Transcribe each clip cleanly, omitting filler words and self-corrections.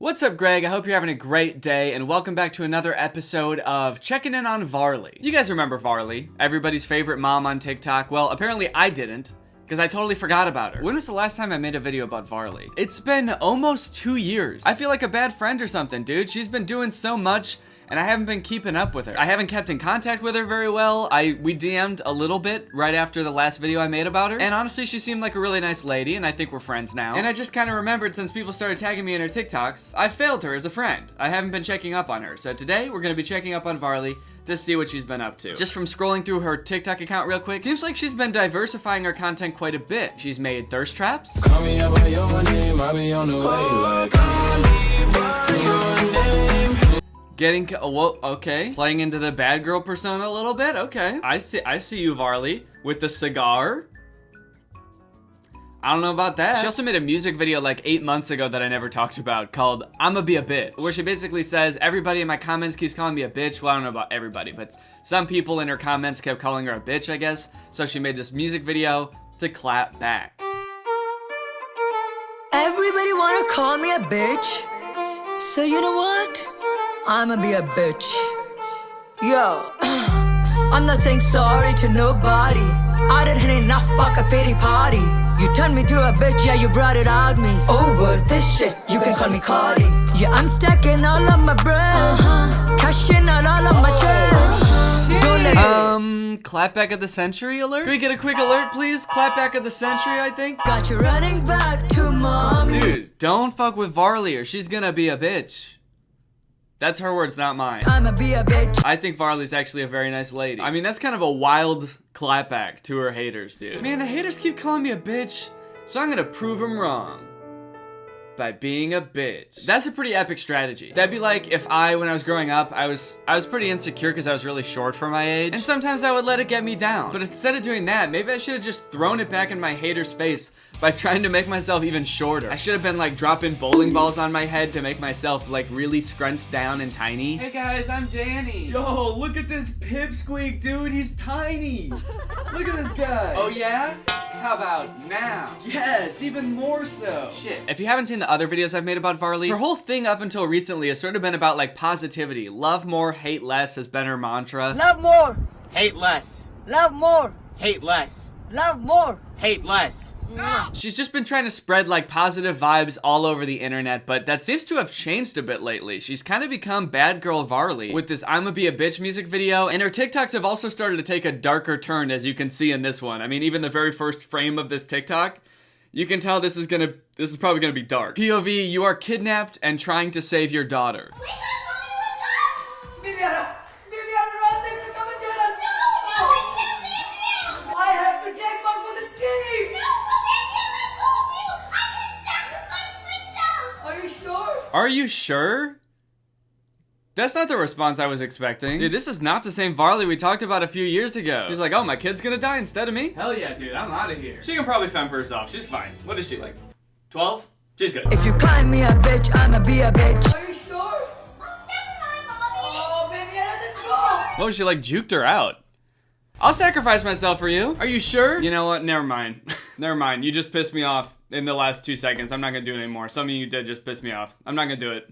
What's up, Greg? I hope you're having a great day, and welcome back to another episode of Checking In on Varli. You guys remember Varli, everybody's favorite mom on TikTok? Well, apparently I didn't, because I totally forgot about her. When was the last time I made a video about Varli? It's been almost 2 years. I feel like a bad friend or something, dude. She's been doing so much, and I haven't been keeping up with her. I haven't kept in contact with her very well. We DM'd a little bit right after the last video I made about her, and honestly, she seemed like a really nice lady, and I think we're friends now. And I just kind of remembered, since people started tagging me in her TikToks, I failed her as a friend. I haven't been checking up on her. So today, we're gonna be checking up on Varli to see what she's been up to. Just from scrolling through her TikTok account real quick, seems like she's been diversifying her content quite a bit. She's made thirst traps. Call me up by your name, I'll be on the way. Like, call me by your name. Getting, whoa, okay. Playing into the bad girl persona a little bit, okay. I see you, Varli, with the cigar. I don't know about that. She also made a music video like 8 months ago that I never talked about called I'ma Be a Bitch, where she basically says, everybody in my comments keeps calling me a bitch. Well, I don't know about everybody, but some people in her comments kept calling her a bitch, I guess. So she made this music video to clap back. Everybody wanna call me a bitch, so you know what? I'ma be a bitch. Yo, I'm not saying sorry to nobody. I didn't hit enough, fuck a pity party. You turned me to a bitch, yeah, you brought it out me. Over this shit, you can call me Cardi. Yeah, I'm stacking all of my bread, cashing out all of my checks. Clapback of the century alert? Can we get a quick alert, please? Clapback of the century, I think? Got you running back to mommy. Dude, don't fuck with Varli or she's gonna be a bitch. That's her words, not mine. I'ma be a bitch. I think Varli's actually a very nice lady. I mean, that's kind of a wild clapback to her haters, dude. Man, the haters keep calling me a bitch, so I'm gonna prove them wrong. By being a bitch. That's a pretty epic strategy. That'd be like if when I was growing up, I was pretty insecure because I was really short for my age, and sometimes I would let it get me down. But instead of doing that, maybe I should have just thrown it back in my hater's face by trying to make myself even shorter. I should have been like dropping bowling balls on my head to make myself like really scrunched down and tiny. Hey guys, I'm Danny. Yo, look at this pipsqueak, dude. He's tiny. Look at this guy. Oh yeah? How about now? Yes, even more so. Shit. If you haven't seen the other videos I've made about Varli, her whole thing up until recently has sort of been about like positivity. Love more, hate less has been her mantra. Love more, Hate less. love more, Hate less. love more. Hate less. She's just been trying to spread like positive vibes all over the internet, but that seems to have changed a bit lately. She's kind of become bad girl Varli with this I'ma Be a Bitch music video, and her TikToks have also started to take a darker turn, as you can see in this one. I mean, even the very first frame of this TikTok, you can tell this is probably gonna be dark. POV, you are kidnapped and trying to save your daughter. Viviana, run, they're gonna come and get us. No, I have to take one for the team. Are you sure? Are you sure? That's not the response I was expecting. Dude, this is not the same Varli we talked about a few years ago. She's like, oh, my kid's gonna die instead of me? Hell yeah, dude, I'm out of here. She can probably fend for herself. She's fine. What is she, like 12? She's good. If you call me a bitch, I'ma be a bitch. Are you sure? Oh, never mind, Mommy. Oh, baby, let's go. Oh, she like juked her out. I'll sacrifice myself for you. Are you sure? You know what? Never mind. Never mind. You just pissed me off in the last 2 seconds. I'm not gonna do it anymore. Some of you did just piss me off. I'm not gonna do it.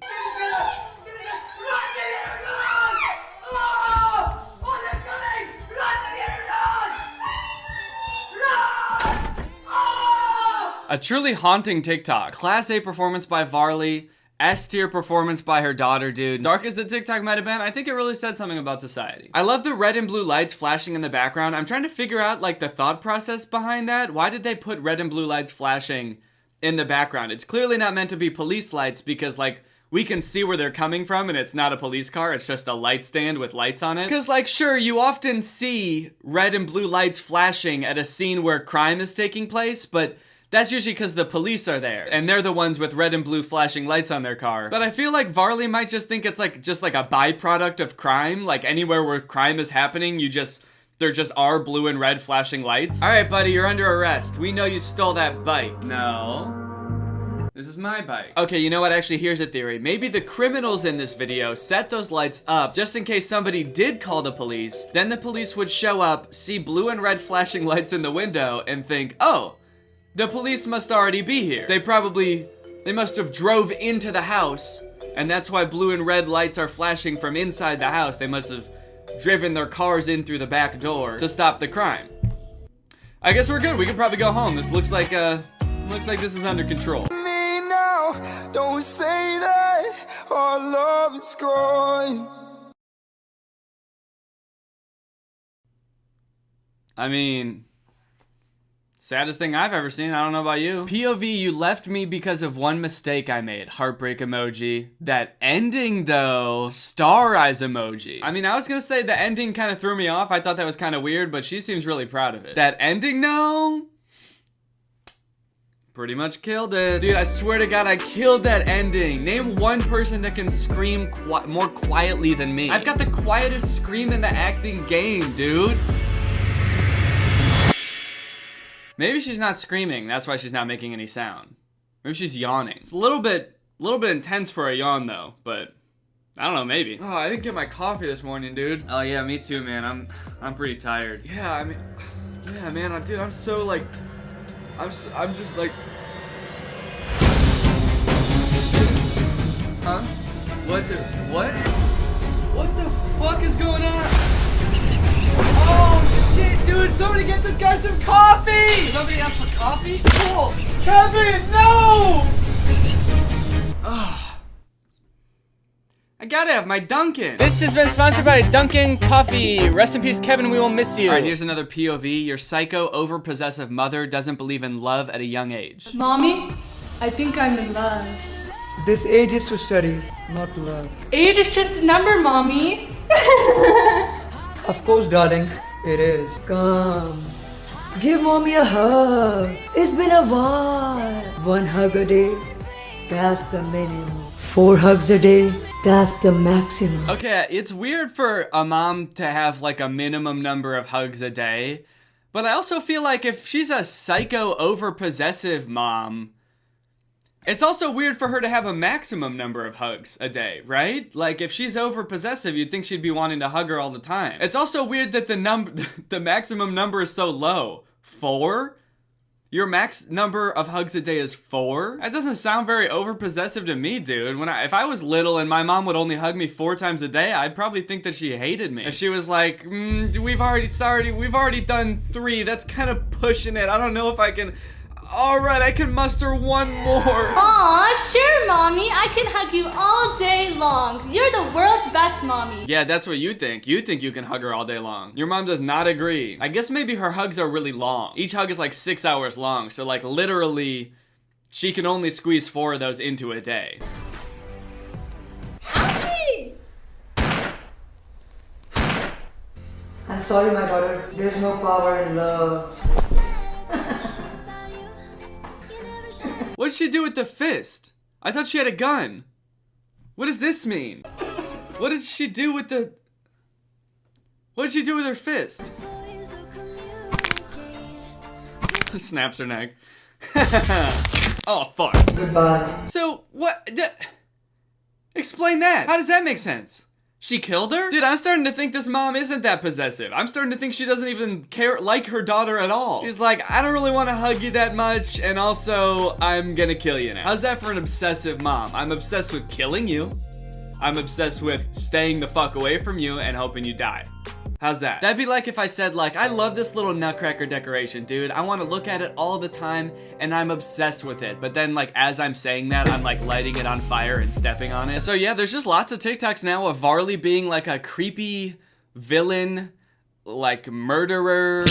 A truly haunting TikTok. Class A performance by Varli. S tier performance by her daughter, dude. Dark as the TikTok might have been, I think it really said something about society. I love the red and blue lights flashing in the background. I'm trying to figure out like the thought process behind that. Why did they put red and blue lights flashing in the background? It's clearly not meant to be police lights because like we can see where they're coming from and it's not a police car, it's just a light stand with lights on it. Cause like sure, you often see red and blue lights flashing at a scene where crime is taking place, but that's usually because the police are there, and they're the ones with red and blue flashing lights on their car. But I feel like Varli might just think it's like just like a byproduct of crime. Like anywhere where crime is happening, there just are blue and red flashing lights. All right, buddy, you're under arrest. We know you stole that bike. No. This is my bike. Okay, you know what? Actually, here's a theory. Maybe the criminals in this video set those lights up just in case somebody did call the police. Then the police would show up, see blue and red flashing lights in the window, and think, oh, the police must already be here. They probably They must have drove into the house, and that's why blue and red lights are flashing from inside the house. They must have driven their cars in through the back door to stop the crime. I guess we're good. We can probably go home. This looks like this is under control. Me now, don't say that our love is growing. I mean, saddest thing I've ever seen. I don't know about you. POV, you left me because of one mistake I made. Heartbreak emoji. That ending though, star eyes emoji. I mean, I was gonna say the ending kind of threw me off. I thought that was kind of weird, but she seems really proud of it. That ending though, pretty much killed it. Dude, I swear to God, I killed that ending. Name one person that can scream more quietly than me. I've got the quietest scream in the acting game, dude. Maybe she's not screaming, that's why she's not making any sound. Maybe she's yawning. It's a little bit intense for a yawn though, but I don't know, maybe. Oh, I didn't get my coffee this morning, dude. Oh yeah, me too, man. I'm pretty tired. Yeah, I mean, yeah, man, dude, I'm so like, I'm just like, huh? What the fuck is going on? Oh shit, dude, somebody get this guy some coffee! Somebody asked for coffee? Cool! Kevin, no! I gotta have my Dunkin'. This has been sponsored by Dunkin' Coffee. Rest in peace, Kevin, we will miss you. Alright, here's another POV. Your psycho, over-possessive mother doesn't believe in love at a young age. Mommy, I think I'm in love. This age is to study, not love. Age is just a number, Mommy. Of course, darling, it is. Come, give mommy a hug. It's been a while. 1 hug a day, that's the minimum. 4 hugs a day, that's the maximum. Okay, it's weird for a mom to have like a minimum number of hugs a day, but I also feel like if she's a psycho over-possessive mom, it's also weird for her to have a maximum number of hugs a day, right? Like, if she's over-possessive, you'd think she'd be wanting to hug her all the time. It's also weird that the maximum number is so low. 4? Your max number of hugs a day is 4? That doesn't sound very over-possessive to me, dude. If I was little and my mom would only hug me 4 times a day, I'd probably think that she hated me. If she was like, we've already done 3, that's kind of pushing it. I don't know if I can... Alright, I can muster 1 more. Aw, sure, Mommy. I can hug you all day long. You're the world's best mommy. Yeah, that's what you think. You think you can hug her all day long. Your mom does not agree. I guess maybe her hugs are really long. Each hug is like 6 hours long, so like literally, she can only squeeze 4 of those into a day. Ouchie! I'm sorry, my daughter. There's no power in love. What did she do with the fist? I thought she had a gun. What does this mean? What did she do with the... What did she do with her fist? Snaps her neck. Oh, fuck. Goodbye. So, what... Explain that. How does that make sense? She killed her? Dude, I'm starting to think this mom isn't that possessive. I'm starting to think she doesn't even like her daughter at all. She's like, I don't really want to hug you that much, and also, I'm gonna kill you now. How's that for an obsessive mom? I'm obsessed with killing you. I'm obsessed with staying the fuck away from you and hoping you die. How's that? That'd be like if I said like, I love this little nutcracker decoration, dude. I want to look at it all the time and I'm obsessed with it. But then like, as I'm saying that, I'm like lighting it on fire and stepping on it. So yeah, there's just lots of TikToks now of Varli being like a creepy villain, like murderer.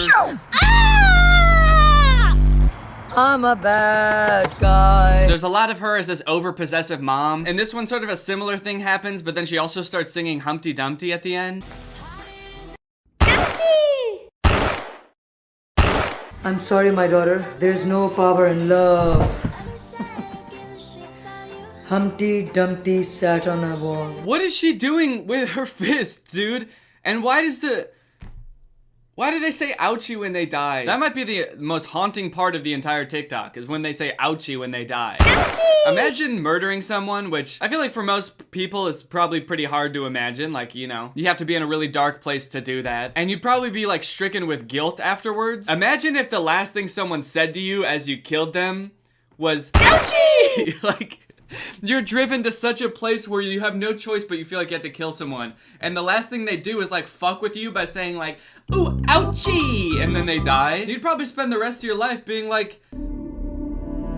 I'm a bad guy. There's a lot of her as this over-possessive mom. And this one sort of a similar thing happens, but then she also starts singing Humpty Dumpty at the end. I'm sorry, my daughter. There's no power in love. Humpty Dumpty sat on a wall. What is she doing with her fist, dude? And why do they say ouchie when they die? That might be the most haunting part of the entire TikTok, is when they say ouchie when they die. Ouchie! Imagine murdering someone, which I feel like for most people is probably pretty hard to imagine. Like, you know, you have to be in a really dark place to do that. And you'd probably be like stricken with guilt afterwards. Imagine if the last thing someone said to you as you killed them was ouchie! Like, you're driven to such a place where you have no choice but you feel like you have to kill someone. And the last thing they do is like fuck with you by saying like, ooh, ouchie! And then they die. You'd probably spend the rest of your life being like,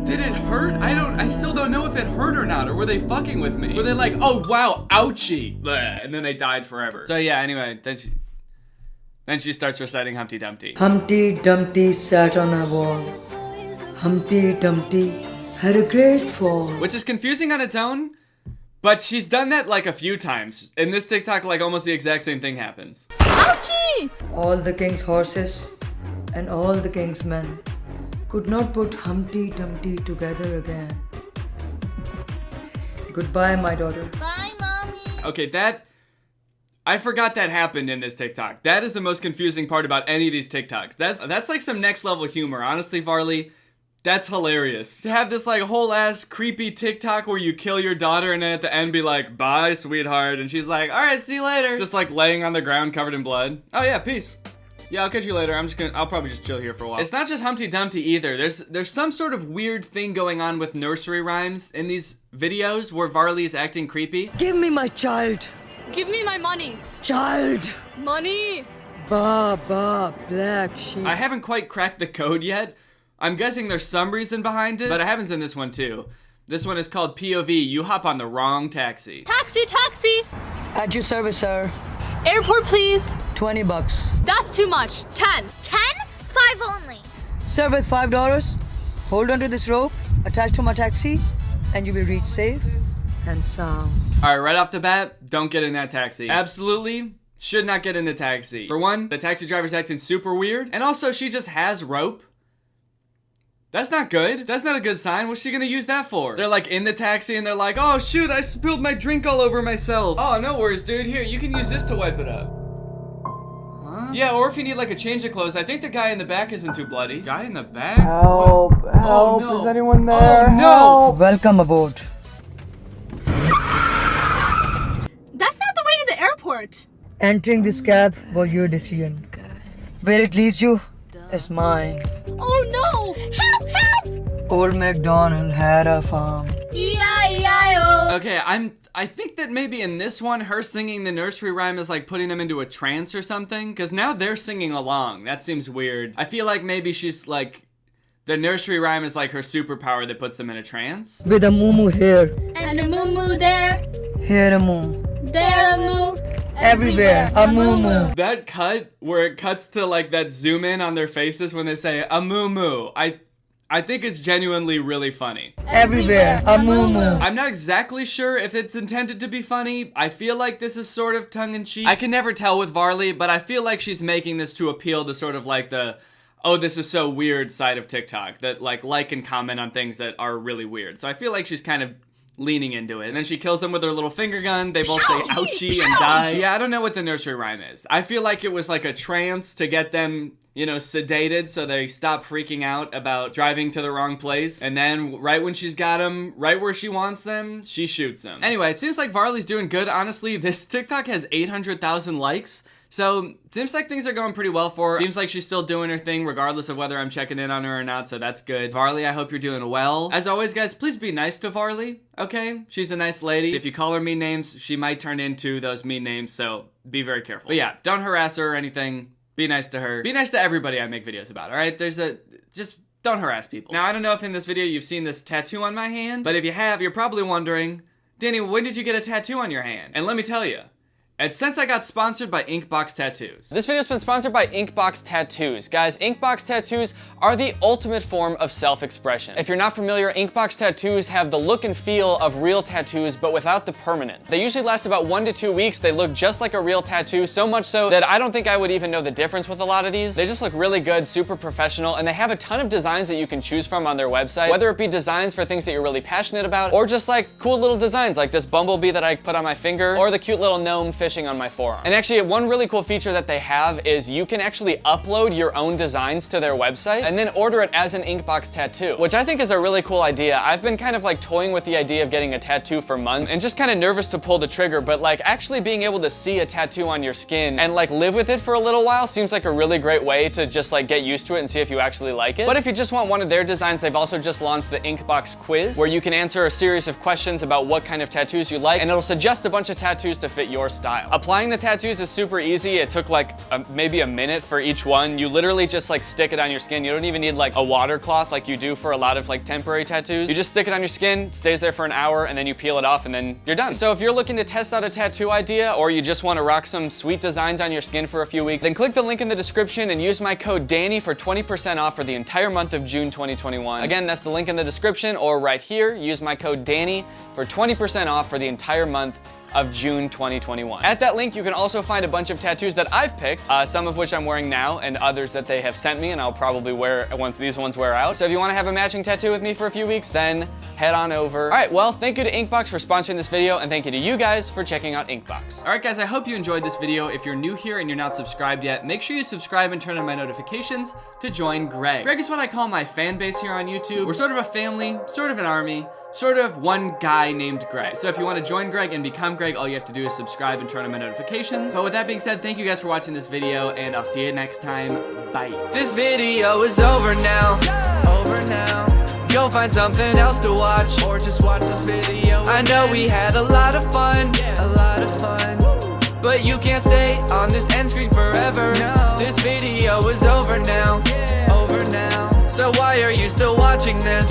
did it hurt? I still don't know if it hurt or not, or were they fucking with me? Were they like, oh wow, ouchie, bleh, and then they died forever. So yeah, anyway, then she starts reciting Humpty Dumpty. Humpty Dumpty sat on a wall. Humpty Dumpty had a great fall. Which is confusing on its own, but she's done that like a few times. In this TikTok, like almost the exact same thing happens. Ouchie! All the king's horses and all the king's men could not put Humpty Dumpty together again. Goodbye, my daughter. Bye, mommy. Okay, I forgot that happened in this TikTok. That is the most confusing part about any of these TikToks. That's like some next level humor. Honestly, Varli, that's hilarious. To have this like whole ass creepy TikTok where you kill your daughter and then at the end be like, bye, sweetheart. And she's like, all right, see you later. Just like laying on the ground covered in blood. Oh yeah, peace. Yeah, I'll catch you later. I'll probably just chill here for a while. It's not just Humpty Dumpty either. There's some sort of weird thing going on with nursery rhymes in these videos where Varli is acting creepy. Give me my child. Give me my money. Child. Money. Ba, ba, black sheep. I haven't quite cracked the code yet. I'm guessing there's some reason behind it, but I haven't seen this one too. This one is called POV. You hop on the wrong taxi. Taxi, taxi. At your service, sir. Airport, please. $20. That's too much. 10. 10? 5 only. Sir, with $5, hold on to this rope attached to my taxi, and you will reach safe and sound. All right, right off the bat, don't get in that taxi. Absolutely should not get in the taxi. For one, the taxi driver's acting super weird, and also she just has rope. That's not good. That's not a good sign. What's she gonna use that for? They're like in the taxi and they're like, oh shoot, I spilled my drink all over myself. Oh, no worries, dude. Here, you can use this to wipe it up. Huh? Yeah, or if you need like a change of clothes. I think the guy in the back isn't too bloody. Guy in the back? Help, What? help, Oh, no. is anyone there? Oh no! Help. Welcome aboard. That's not the way to the airport. Entering this cab was your decision. Where it leads you is mine. Oh no! Help! Help! Old MacDonald had a farm. E-I-E-I-O. Okay, I think that maybe in this one, her singing the nursery rhyme is like putting them into a trance or something, because now they're singing along. That seems weird. I feel like maybe she's like, the nursery rhyme is like her superpower that puts them in a trance. With a moo here, And a moo-moo there. here a moo. There a moo. Everywhere, a moo-moo. That cut where it cuts to like that zoom in on their faces when they say a moo moo, I think it's genuinely really funny. Everywhere, a moo-moo. I'm not exactly sure if it's intended to be funny. I feel like this is sort of tongue-in-cheek. I can never tell with Varli, but I feel like she's making this to appeal to sort of like the, oh, this is so weird side of TikTok that like and comment on things that are really weird. So I feel like she's kind of leaning into it. And then she kills them with her little finger gun. They both say ouchie and die. Yeah, I don't know what the nursery rhyme is. I feel like it was like a trance to get them, you know, sedated so they stop freaking out about driving to the wrong place. And then right when she's got them, right where she wants them, she shoots them. Anyway, it seems like Varli's doing good. Honestly, this TikTok has 800,000 likes. So, seems like things are going pretty well for her. Seems like she's still doing her thing regardless of whether I'm checking in on her or not, so that's good. Varli, I hope you're doing well. As always, guys, please be nice to Varli, okay? She's a nice lady. If you call her mean names, she might turn into those mean names, so be very careful. But yeah, don't harass her or anything. Be nice to her. Be nice to everybody I make videos about, all right? Just don't harass people. Now, I don't know if in this video you've seen this tattoo on my hand, but if you have, you're probably wondering, Danny, when did you get a tattoo on your hand? And let me tell you, and since I got sponsored by Inkbox Tattoos. This video's been sponsored by Inkbox Tattoos. Guys, Inkbox Tattoos are the ultimate form of self-expression. If you're not familiar, Inkbox Tattoos have the look and feel of real tattoos, but without the permanence. They usually last about 1 to 2 weeks. They look just like a real tattoo, so much so that I don't think I would even know the difference with a lot of these. They just look really good, super professional, and they have a ton of designs that you can choose from on their website, whether it be designs for things that you're really passionate about, or just like cool little designs like this bumblebee that I put on my finger, or the cute little gnome fish fishing on my forearm. And actually, one really cool feature that they have is you can actually upload your own designs to their website and then order it as an Inkbox tattoo, which I think is a really cool idea. I've been kind of like toying with the idea of getting a tattoo for months and just kind of nervous to pull the trigger, but like actually being able to see a tattoo on your skin and like live with it for a little while seems like a really great way to just like get used to it and see if you actually like it. But if you just want one of their designs, they've also just launched the Inkbox quiz, where you can answer a series of questions about what kind of tattoos you like, and it'll suggest a bunch of tattoos to fit your style. Applying the tattoos is super easy. It took like maybe a minute for each one. You literally just like stick it on your skin. You don't even need like a water cloth like you do for a lot of like temporary tattoos. You just stick it on your skin, it stays there for an hour, and then you peel it off and then you're done. So if you're looking to test out a tattoo idea, or you just want to rock some sweet designs on your skin for a few weeks, then click the link in the description and use my code Danny for 20% off for the entire month of June 2021. Again, that's the link in the description, or right here, use my code Danny for 20% off for the entire month of June 2021. At that link, you can also find a bunch of tattoos that I've picked, some of which I'm wearing now, and others that they have sent me, and I'll probably wear once these ones wear out. So if you want to have a matching tattoo with me for a few weeks, then head on over. All right, well, thank you to Inkbox for sponsoring this video, and thank you to you guys for checking out Inkbox. All right, guys, I hope you enjoyed this video. If you're new here and you're not subscribed yet, make sure you subscribe and turn on my notifications to join Greg. Greg is what I call my fan base here on YouTube. We're sort of a family, sort of an army, sort of one guy named Greg. So if you want to join Greg and become Greg, all you have to do is subscribe and turn on my notifications. But with that being said, thank you guys for watching this video, and I'll see you next time. Bye. This video is over now. Go find something else to watch, or just watch this video. I know we had a lot of fun, but you can't stay on this end screen forever. This video is over now. So why are you still watching this?